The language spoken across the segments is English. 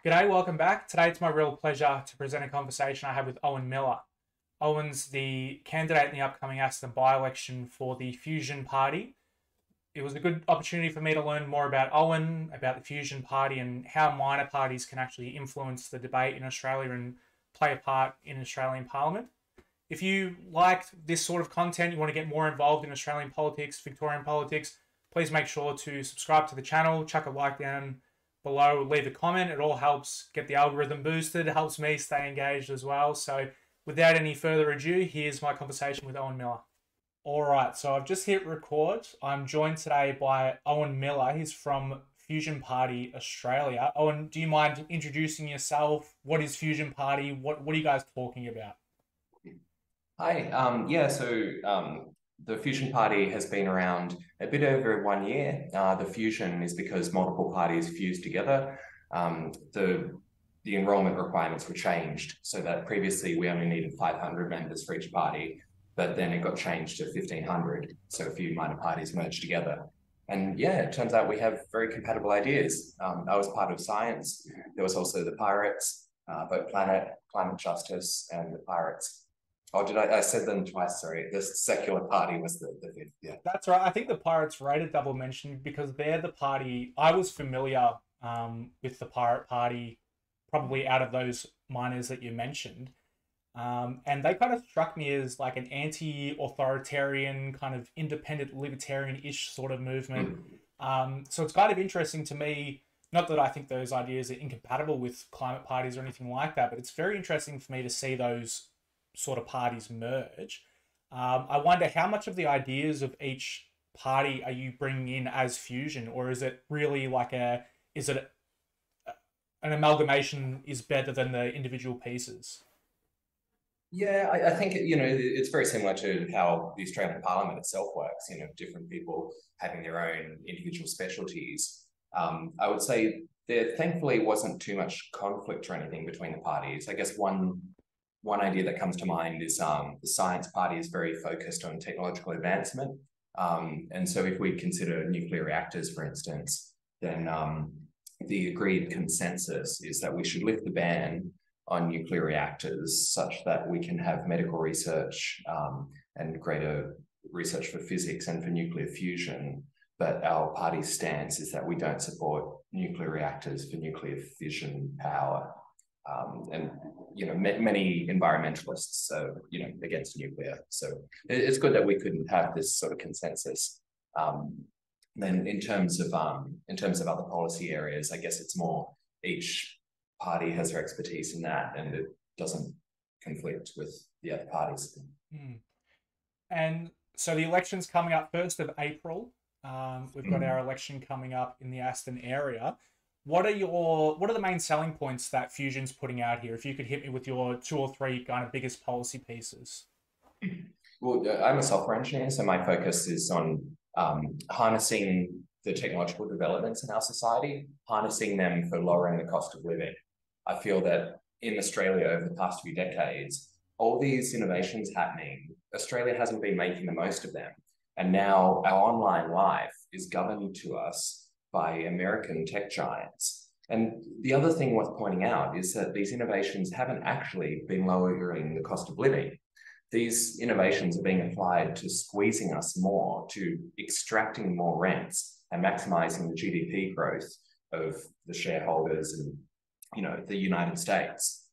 G'day, welcome back. Today it's my real pleasure to present a conversation I had with Owen Miller. Owen's the candidate in the upcoming Aston by-election for the Fusion Party. It was a good opportunity for me to learn more about Owen, about the Fusion Party, and how minor parties can actually influence the debate in Australia and play a part in Australian Parliament. If you liked this sort of content, you want to get more involved in Australian politics, Victorian politics, please make sure to subscribe to the channel, chuck a like down below, leave a comment. It all helps get the algorithm boosted. It helps me stay engaged as well. So without any further ado, here's my conversation with Owen Miller. All right, so I've just hit record. I'm joined today by Owen Miller. He's from Fusion Party Australia. Owen, do you mind introducing yourself? What is Fusion Party? What are you guys talking about? Hi, the Fusion Party has been around a bit over 1 year. The fusion is because multiple parties fused together. The enrollment requirements were changed so that previously we only needed 500 members for each party, but then it got changed to 1,500. So a few minor parties merged together. And yeah, it turns out we have very compatible ideas. I was part of science. There was also the Pirates, both Planet, Climate Justice, and the Pirates. Oh, I said them twice, sorry. The secular party was the fifth, yeah. That's right. I think the Pirates rated double mention because they're the party. I was familiar with the Pirate Party, probably out of those minors that you mentioned. And they kind of struck me as like an anti-authoritarian, kind of independent libertarian-ish sort of movement. So it's kind of interesting to me, not that I think those ideas are incompatible with climate parties or anything like that, but it's very interesting for me to see those sort of parties merge. I wonder how much of the ideas of each party are you bringing in as fusion, or is it really like an amalgamation is better than the individual pieces? Yeah, I think, it's very similar to how the Australian Parliament itself works, different people having their own individual specialties. I would say there thankfully wasn't too much conflict or anything between the parties. I guess one idea that comes to mind is the Science Party is very focused on technological advancement. And so if we consider nuclear reactors, for instance, then the agreed consensus is that we should lift the ban on nuclear reactors such that we can have medical research and greater research for physics and for nuclear fusion. But our party's stance is that we don't support nuclear reactors for nuclear fission power. And many environmentalists are against nuclear. So it's good that we couldn't have this sort of consensus. Then in terms of other policy areas, I guess it's more each party has their expertise in that, and it doesn't conflict with the other parties. And so the election's coming up 1st of April. We've got our election coming up in the Aston area. What are the main selling points that Fusion's putting out here? If you could hit me with your 2 or 3 kind of biggest policy pieces. Well, I'm a software engineer, so my focus is on harnessing the technological developments in our society, harnessing them for lowering the cost of living. I feel that in Australia over the past few decades, all these innovations happening, Australia hasn't been making the most of them. And now our online life is governed to us by American tech giants. And the other thing worth pointing out is that these innovations haven't actually been lowering the cost of living. These innovations are being applied to squeezing us more, to extracting more rents and maximizing the GDP growth of the shareholders and the United States.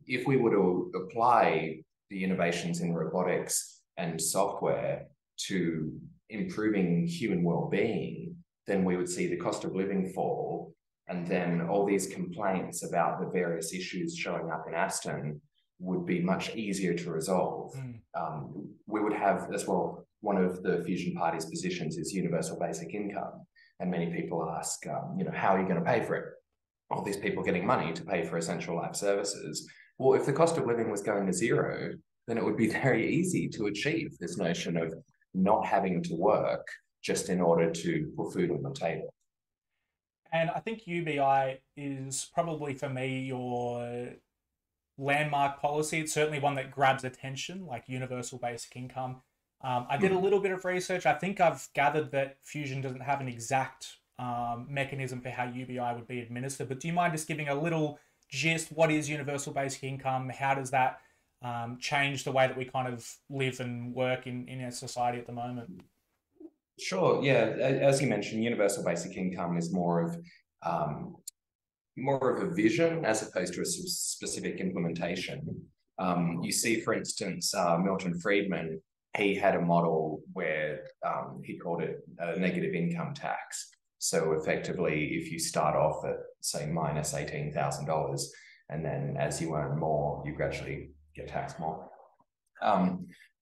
If we were to apply the innovations in robotics and software to improving human well-being, then we would see the cost of living fall, and then all these complaints about the various issues showing up in Aston would be much easier to resolve. We would have, as well, one of the Fusion Party's positions is universal basic income, and many people ask, how are you going to pay for it? All these people getting money to pay for essential life services. Well, if the cost of living was going to zero, then it would be very easy to achieve this notion of not having to work just in order to put food on the table. And I think UBI is probably, for me, your landmark policy. It's certainly one that grabs attention, like universal basic income. I did a little bit of research. I think I've gathered that Fusion doesn't have an exact mechanism for how UBI would be administered. But do you mind just giving a little gist? What is universal basic income? How does that change the way that we kind of live and work in our society at the moment? Sure. Yeah. As you mentioned, universal basic income is more of a vision as opposed to a specific implementation. You see, for instance, Milton Friedman, he had a model where he called it a negative income tax. So effectively, if you start off at, say, minus $18,000, and then as you earn more, you gradually get taxed more.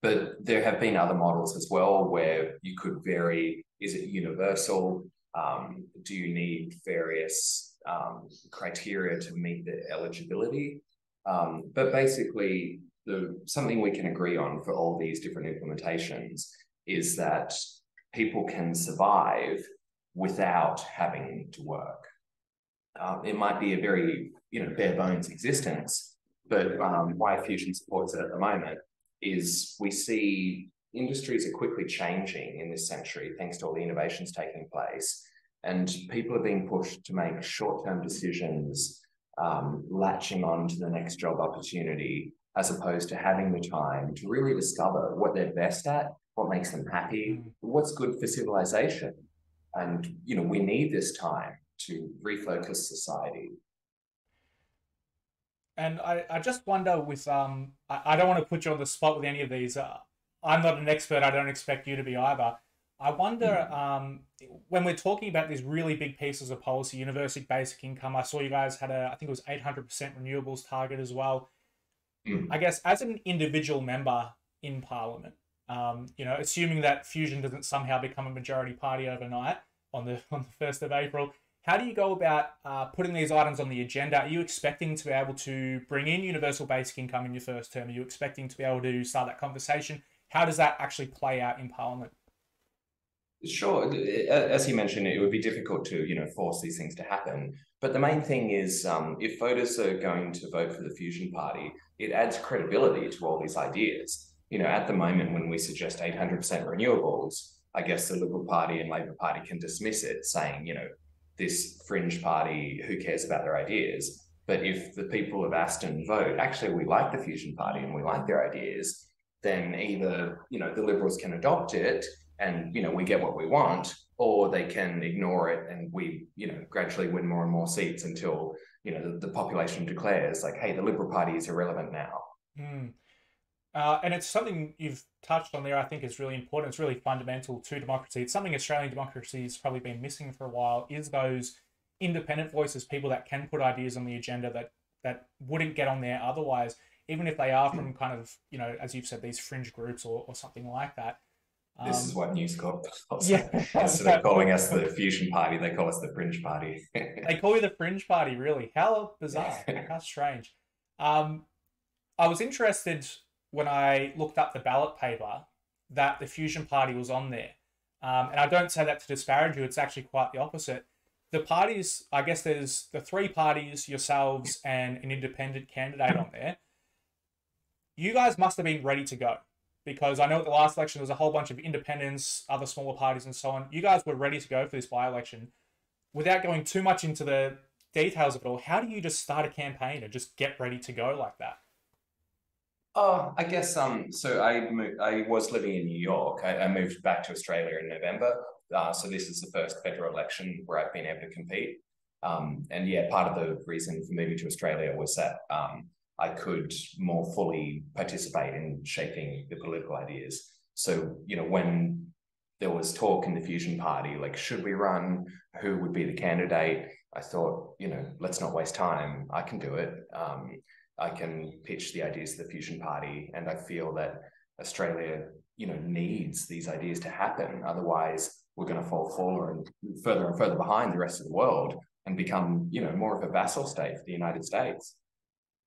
But there have been other models as well where you could vary. Is it universal? Do you need various criteria to meet the eligibility? But basically, something we can agree on for all these different implementations is that people can survive without having to work. It might be a very bare bones existence, but why Fusion supports it at the moment is we see industries are quickly changing in this century thanks to all the innovations taking place. And people are being pushed to make short-term decisions, latching on to the next job opportunity, as opposed to having the time to really discover what they're best at, what makes them happy, what's good for civilization. And, we need this time to refocus society. And I just wonder with I don't want to put you on the spot with any of these. I'm not an expert. I don't expect you to be either. I wonder when we're talking about these really big pieces of policy, universal basic income. I saw you guys had I think it was 800% renewables target as well. I guess as an individual member in Parliament, assuming that Fusion doesn't somehow become a majority party overnight on the 1st of April, how do you go about putting these items on the agenda? Are you expecting to be able to bring in universal basic income in your first term? Are you expecting to be able to start that conversation? How does that actually play out in Parliament? Sure. As you mentioned, it would be difficult to, force these things to happen. But the main thing is, if voters are going to vote for the Fusion Party, it adds credibility to all these ideas. At the moment, when we suggest 800% renewables, I guess the Liberal Party and Labor Party can dismiss it, saying, this fringe party, who cares about their ideas? But if the people of Aston vote, actually, we like the Fusion Party and we like their ideas, then either, the Liberals can adopt it and, we get what we want, or they can ignore it and we, gradually win more and more seats until, the population declares like, hey, the Liberal Party is irrelevant now. And it's something you've touched on there, I think is really important. It's really fundamental to democracy. It's something Australian democracy has probably been missing for a while, is those independent voices, people that can put ideas on the agenda that wouldn't get on there otherwise, even if they are from kind of, as you've said, these fringe groups or something like that. This is what News Corp calls yeah. Instead of calling us the Fusion Party, they call us the Fringe Party. They call you the Fringe Party, really? How bizarre. How strange. I was interested when I looked up the ballot paper that the Fusion Party was on there. And I don't say that to disparage you, it's actually quite the opposite. The parties, I guess there's the three parties, yourselves and an independent candidate on there. You guys must have been ready to go, because I know at the last election there was a whole bunch of independents, other smaller parties and so on. You guys were ready to go for this by-election. Without going too much into the details of it all, how do you just start a campaign and just get ready to go like that? Oh, I guess so I was living in New York. I moved back to Australia in November. So this is the first federal election where I've been able to compete. And yeah, part of the reason for moving to Australia was that I could more fully participate in shaping the political ideas. So, when there was talk in the Fusion Party, like, should we run? Who would be the candidate? I thought, let's not waste time. I can do it. I can pitch the ideas to the Fusion Party, and I feel that Australia, needs these ideas to happen. Otherwise, we're going to fall further and further behind the rest of the world and become, more of a vassal state for the United States.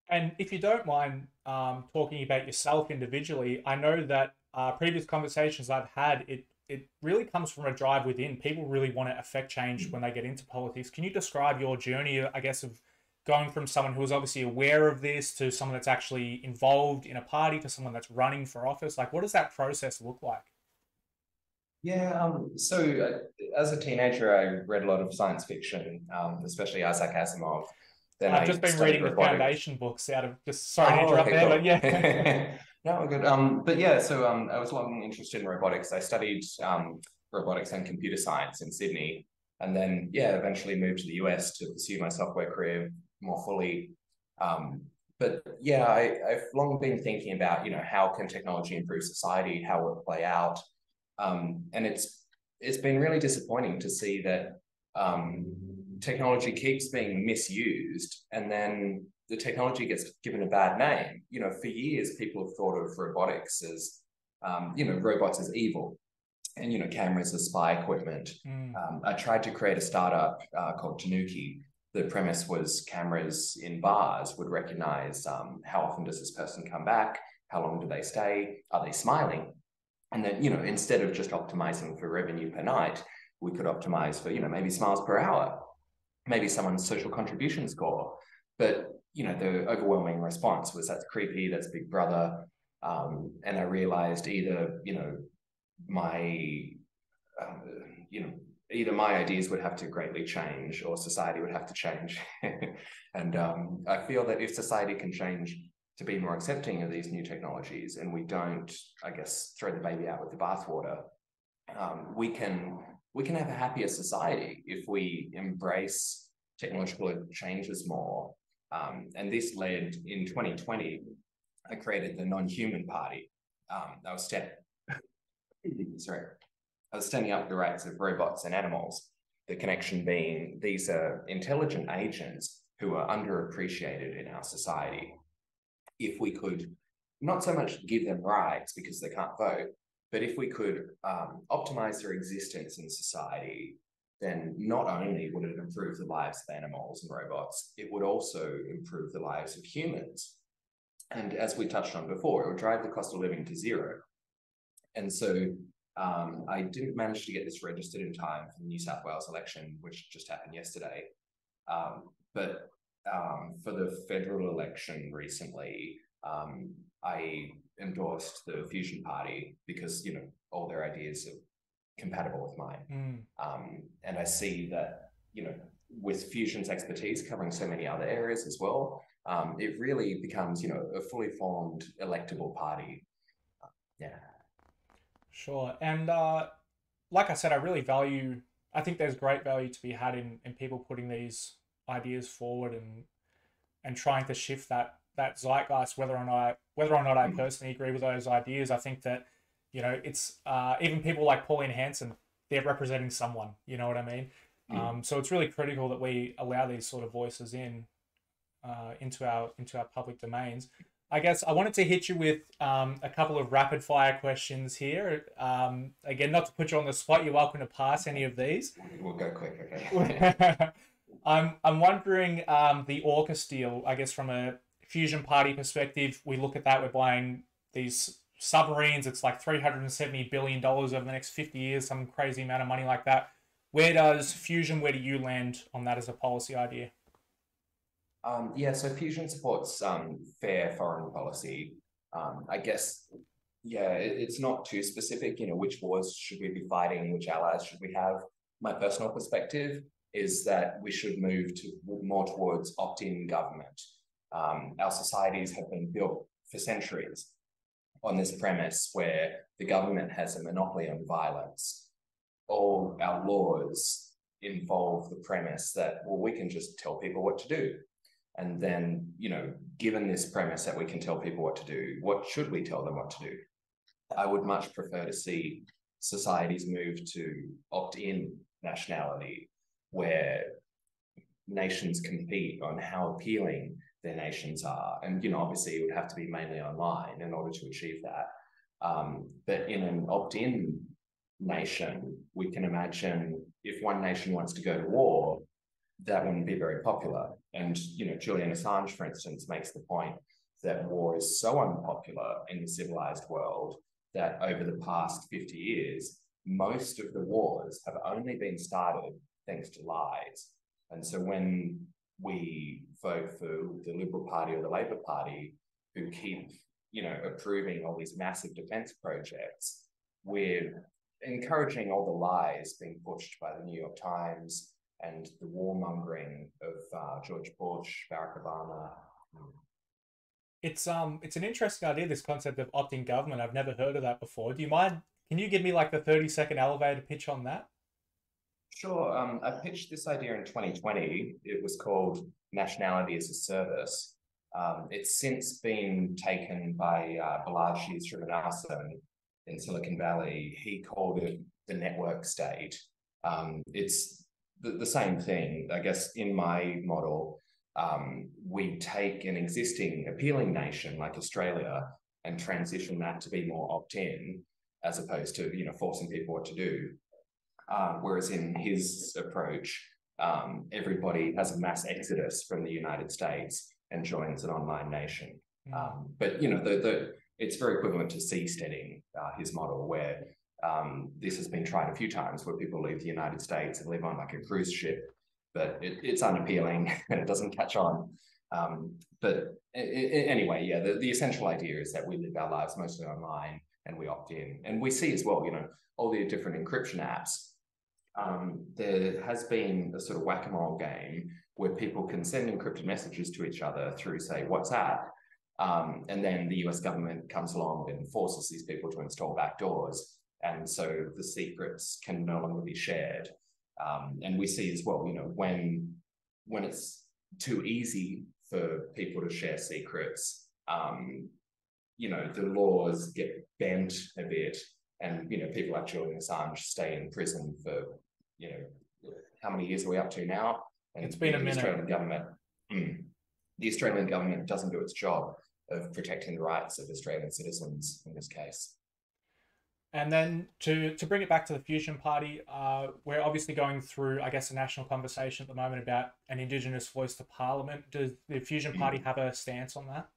And if you don't mind talking about yourself individually, I know that previous conversations I've had, it really comes from a drive within. People really want to affect change when they get into politics. Can you describe your journey, I guess, of going from someone who is obviously aware of this to someone that's actually involved in a party to someone that's running for office? Like, what does that process look like? As a teenager, I read a lot of science fiction, especially Isaac Asimov. Then I've just I been studied reading the robotics. Foundation books out of just sorry to Oh, interrupt okay, there, but cool. yeah. No, good. I was long interested in robotics. I studied robotics and computer science in Sydney, and then eventually moved to the US to pursue my software career more fully. Um, I've long been thinking about, how can technology improve society, how will it play out, and it's been really disappointing to see that um, technology keeps being misused, and then the technology gets given a bad name. For years, people have thought of robotics as, robots as evil, and cameras as spy equipment. Mm. I tried to create a startup called Tanuki. The premise was cameras in bars would recognize how often does this person come back, how long do they stay, are they smiling, and then instead of just optimizing for revenue per night, we could optimize for maybe smiles per hour, maybe someone's social contribution score. But the overwhelming response was that's creepy, that's Big Brother. And I realized my uh, you know either my ideas would have to greatly change or society would have to change. And I feel that if society can change to be more accepting of these new technologies, and we don't, I guess, throw the baby out with the bathwater, we can have a happier society if we embrace technological changes more. And this led in 2020, I created the Non-Human Party. I was sorry, I was standing up for the rights of robots and animals. The connection being these are intelligent agents who are underappreciated in our society. If we could not so much give them rights because they can't vote, but if we could optimize their existence in society, then not only would it improve the lives of animals and robots, it would also improve the lives of humans. And as we touched on before, it would drive the cost of living to zero. And so I didn't manage to get this registered in time for the New South Wales election, which just happened yesterday. But for the federal election recently, I endorsed the Fusion Party because all their ideas are compatible with mine. And I see that with Fusion's expertise covering so many other areas as well, it really becomes a fully formed electable party. Yeah. Sure. And like I said, I think there's great value to be had in people putting these ideas forward and trying to shift that zeitgeist, whether or not I personally agree with those ideas. I think that, it's even people like Pauline Hanson, they're representing someone, you know what I mean? So it's really critical that we allow these sort of voices into our public domains. I guess I wanted to hit you with a couple of rapid fire questions here. Again, not to put you on the spot, you're welcome to pass any of these. We'll go quick, okay? I'm wondering the AUKUS deal. I guess from a Fusion Party perspective, we look at that. We're buying these submarines. It's like $370 billion over the next 50 years, some crazy amount of money like that. Where does Fusion? Where do you land on that as a policy idea? So Fusion supports fair foreign policy. I guess, it's not too specific, which wars should we be fighting, which allies should we have. My personal perspective is that we should move to more towards opt-in government. Our societies have been built for centuries on this premise where the government has a monopoly on violence. All our laws involve the premise that, well, we can just tell people what to do. And then, given this premise that we can tell people what to do, what should we tell them what to do? I would much prefer to see societies move to opt-in nationality, where nations compete on how appealing their nations are. And, obviously it would have to be mainly online in order to achieve that. But in an opt-in nation, we can imagine if one nation wants to go to war, that wouldn't be very popular. And, Julian Assange, for instance, makes the point that war is so unpopular in the civilized world that over the past 50 years, most of the wars have only been started thanks to lies. And so when we vote for the Liberal Party or the Labor Party, who keep, approving all these massive defense projects, we're encouraging all the lies being pushed by the New York Times and the warmongering of George Bush, Barack Obama. It's an interesting idea, this concept of opt-in government. I've never heard of that before. Do you mind? Can you give me like the 30-second elevator pitch on that? Sure. I pitched this idea in 2020. It was called Nationality as a Service. It's since been taken by Balaji Srinivasan in Silicon Valley. He called it the network state. It's the same thing. I guess in my model, we take an existing appealing nation like Australia and transition that to be more opt-in, as opposed to forcing people what to do. Whereas in his approach, everybody has a mass exodus from the United States and joins an online nation. But it's very equivalent to seasteading, his model, where this has been tried a few times, where people leave the United States and live on like a cruise ship, but it's unappealing and it doesn't catch on. Anyway, yeah, the essential idea is that we live our lives mostly online and we opt in. And we see as well, all the different encryption apps. There has been a sort of whack-a-mole game where people can send encrypted messages to each other through, say, WhatsApp, and then the US government comes along and forces these people to install backdoors, and so the secrets can no longer be shared. And we see as well, when it's too easy for people to share secrets, the laws get bent a bit, and people like Julian Assange stay in prison for how many years are we up to now? And it's been a minute. The Australian government doesn't do its job of protecting the rights of Australian citizens in this case. And then to bring it back to the Fusion Party, we're obviously going through, I guess, a national conversation at the moment about an Indigenous voice to Parliament. Does the Fusion Party have a stance on that?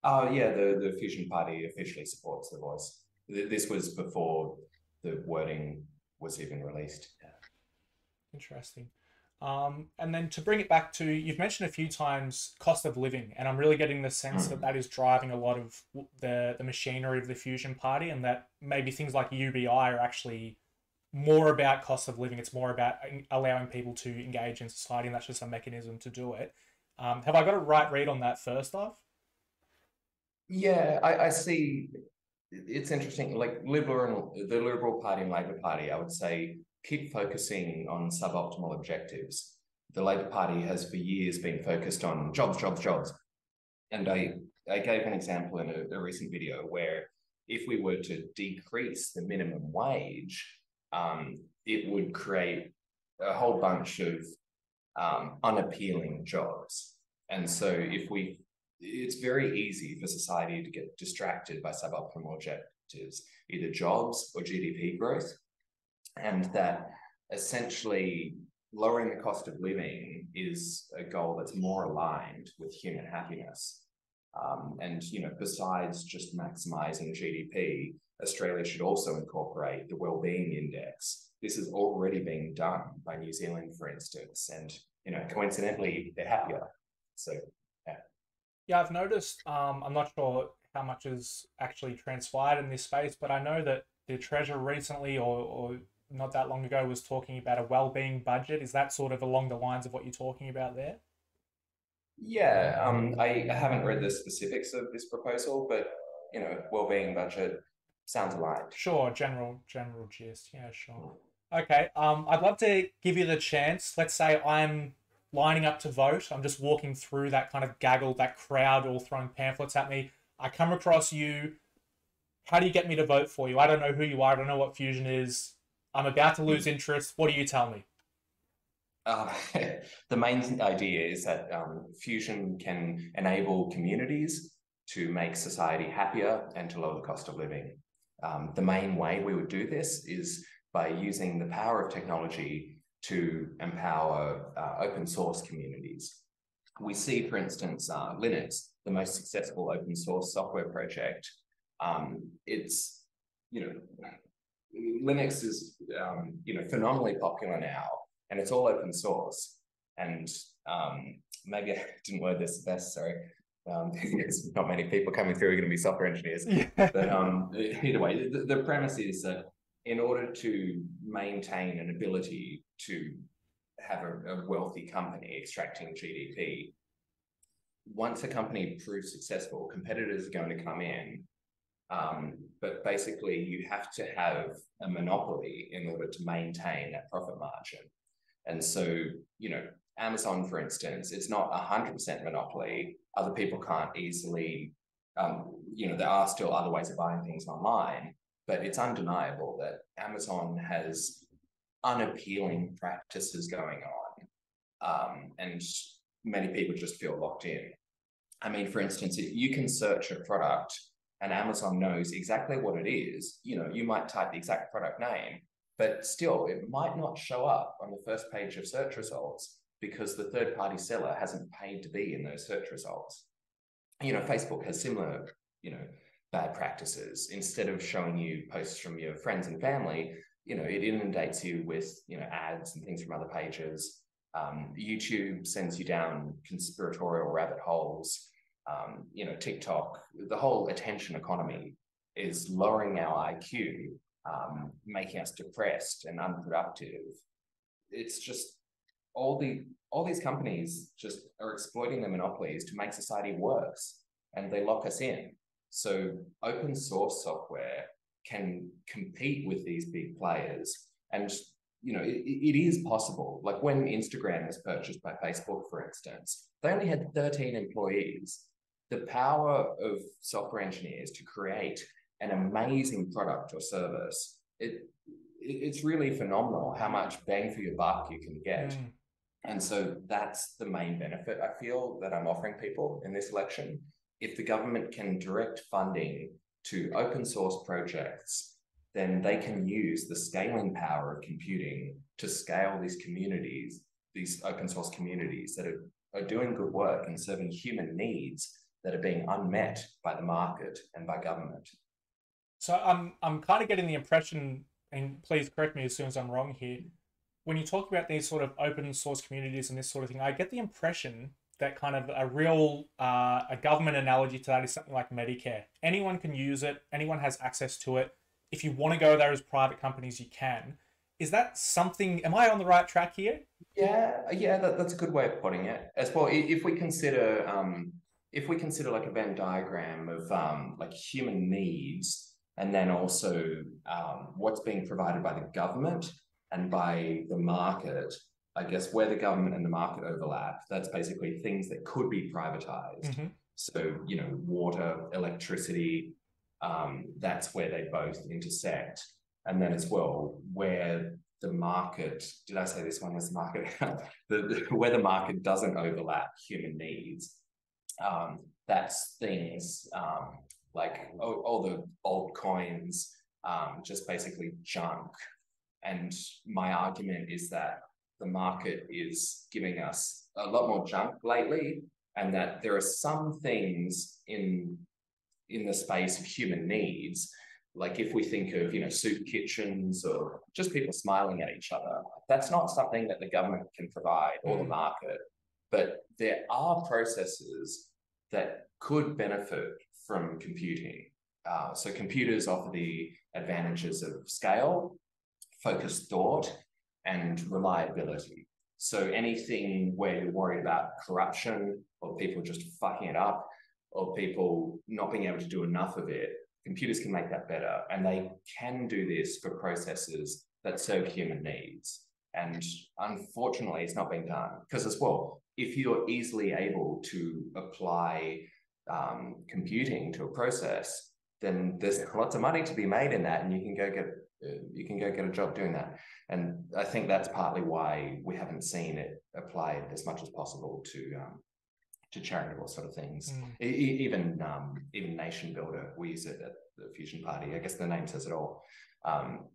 Yeah, the Fusion Party officially supports the voice. This was before the wording was even released. Yeah. Interesting. And then to bring it back to, you've mentioned a few times cost of living, and I'm really getting the sense that that is driving a lot of the machinery of the Fusion Party, and that maybe things like UBI are actually more about cost of living. It's more about allowing people to engage in society, and that's just a mechanism to do it. Have I got a right read on that first off? Yeah, I see. It's interesting, like the Liberal Party and Labor Party, I would say, keep focusing on suboptimal objectives. The Labor Party has for years been focused on jobs, jobs, jobs. And I gave an example in a recent video where if we were to decrease the minimum wage, it would create a whole bunch of unappealing jobs. And so it's very easy for society to get distracted by suboptimal objectives, either jobs or GDP growth, and that essentially lowering the cost of living is a goal that's more aligned with human happiness. And besides just maximizing GDP, Australia should also incorporate the Wellbeing Index. This is already being done by New Zealand, for instance, and coincidentally, they're happier. So yeah, I've noticed, I'm not sure how much has actually transpired in this space, but I know that the Treasurer recently or not that long ago was talking about a wellbeing budget. Is that sort of along the lines of what you're talking about there? Yeah, I haven't read the specifics of this proposal, but wellbeing budget sounds aligned. Sure, general gist. Yeah, sure. Okay, I'd love to give you the chance. Let's say I'm lining up to vote. I'm just walking through that kind of gaggle, that crowd all throwing pamphlets at me. I come across you. How do you get me to vote for you? I don't know who you are. I don't know what Fusion is. I'm about to lose interest. What do you tell me? The main idea is that Fusion can enable communities to make society happier and to lower the cost of living. The main way we would do this is by using the power of technology to empower open source communities. We see, for instance, Linux, the most successful open source software project. It's, Linux is, phenomenally popular now, and it's all open source. And maybe I didn't word this best, sorry. There's not many people coming through who are going to be software engineers. Yeah. But either way, the premise is that in order to maintain an ability to have a wealthy company extracting GDP, once a company proves successful, competitors are going to come in. But basically, you have to have a monopoly in order to maintain that profit margin. And so, you know, Amazon, for instance, it's not 100% monopoly. Other people can't easily, you know, there are still other ways of buying things online, but it's undeniable that Amazon has unappealing practices going on. And many people just feel locked in. I mean, for instance, you can search a product and Amazon knows exactly what it is. You know, you might type the exact product name, but still it might not show up on the first page of search results because the third-party seller hasn't paid to be in those search results. You know, Facebook has similar, you know, bad practices. Instead of showing you posts from your friends and family, you know, it inundates you with, you know, ads and things from other pages. YouTube sends you down conspiratorial rabbit holes. You know, TikTok, the whole attention economy is lowering our IQ, making us depressed and unproductive. It's just all these companies just are exploiting the monopolies to make society worse, and they lock us in. So open source software can compete with these big players, and you know, it is possible. Like when Instagram was purchased by Facebook, for instance, they only had 13 employees. The power of software engineers to create an amazing product or service, it's really phenomenal how much bang for your buck you can get. And so that's the main benefit I feel that I'm offering people in this election. If the government can direct funding to open source projects, then they can use the scaling power of computing to scale these communities, these open source communities that are doing good work and serving human needs that are being unmet by the market and by government. So I'm kind of getting the impression, and please correct me as soon as I'm wrong here, when you talk about these sort of open source communities and this sort of thing, I get the impression that kind of a real a government analogy to that is something like Medicare. Anyone can use it. Anyone has access to it. If you want to go there as private companies, you can. Is that something? Am I on the right track here? Yeah, that's a good way of putting it. As well, if we consider like a Venn diagram of like human needs, and then also what's being provided by the government and by the market, I guess where the government and the market overlap, that's basically things that could be privatized. Mm-hmm. So, you know, water, electricity, that's where they both intersect. And then as well, where the market, did I say this one was the market? Where the market doesn't overlap human needs, that's things like all the old coins, just basically junk. And my argument is that the market is giving us a lot more junk lately, and that there are some things in the space of human needs, like if we think of, you know, soup kitchens or just people smiling at each other, that's not something that the government can provide or the market. But there are processes that could benefit from computing. So computers offer the advantages of scale, focused thought, and reliability. So anything where you're worried about corruption or people just fucking it up or people not being able to do enough of it, computers can make that better. And they can do this for processes that serve human needs. And unfortunately, it's not being done. Because as well, if you're easily able to apply computing to a process, then there's lots of money to be made in that, and you can go get a job doing that. And I think that's partly why we haven't seen it applied as much as possible to charitable sort of things. Even Nation Builder, we use it at the Fusion Party. I guess the name says it all.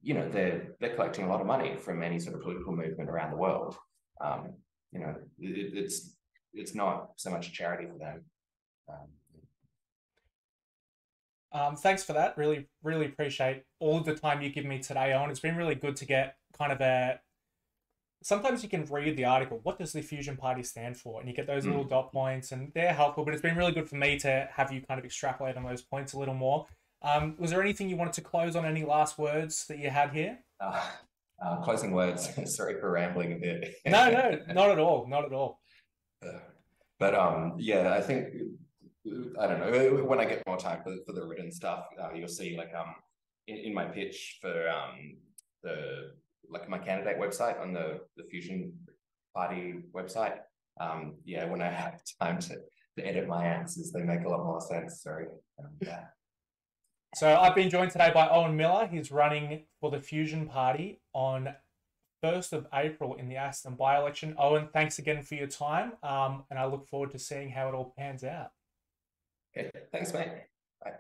You know, they're collecting a lot of money from any sort of political movement around the world. You know, it's not so much a charity for them. Thanks for that. Really, really appreciate all the time you give me today, Owen. It's been really good to get kind of sometimes you can read the article, what does the Fusion Party stand for? And you get those little dot points and they're helpful, but it's been really good for me to have you kind of extrapolate on those points a little more. Was there anything you wanted to close on? Any last words that you had here? Closing words. Sorry for rambling a bit. No, no, not at all. Not at all. But yeah, I think I don't know. When I get more time for the written stuff, you'll see like in my pitch for the like my candidate website on the Fusion Party website. Yeah, when I have time to edit my answers, they make a lot more sense. Sorry. Yeah. So I've been joined today by Owen Miller. He's running for the Fusion Party on 1st of April in the Aston by-election. Owen, thanks again for your time, and I look forward to seeing how it all pans out. Okay, thanks, mate. Bye.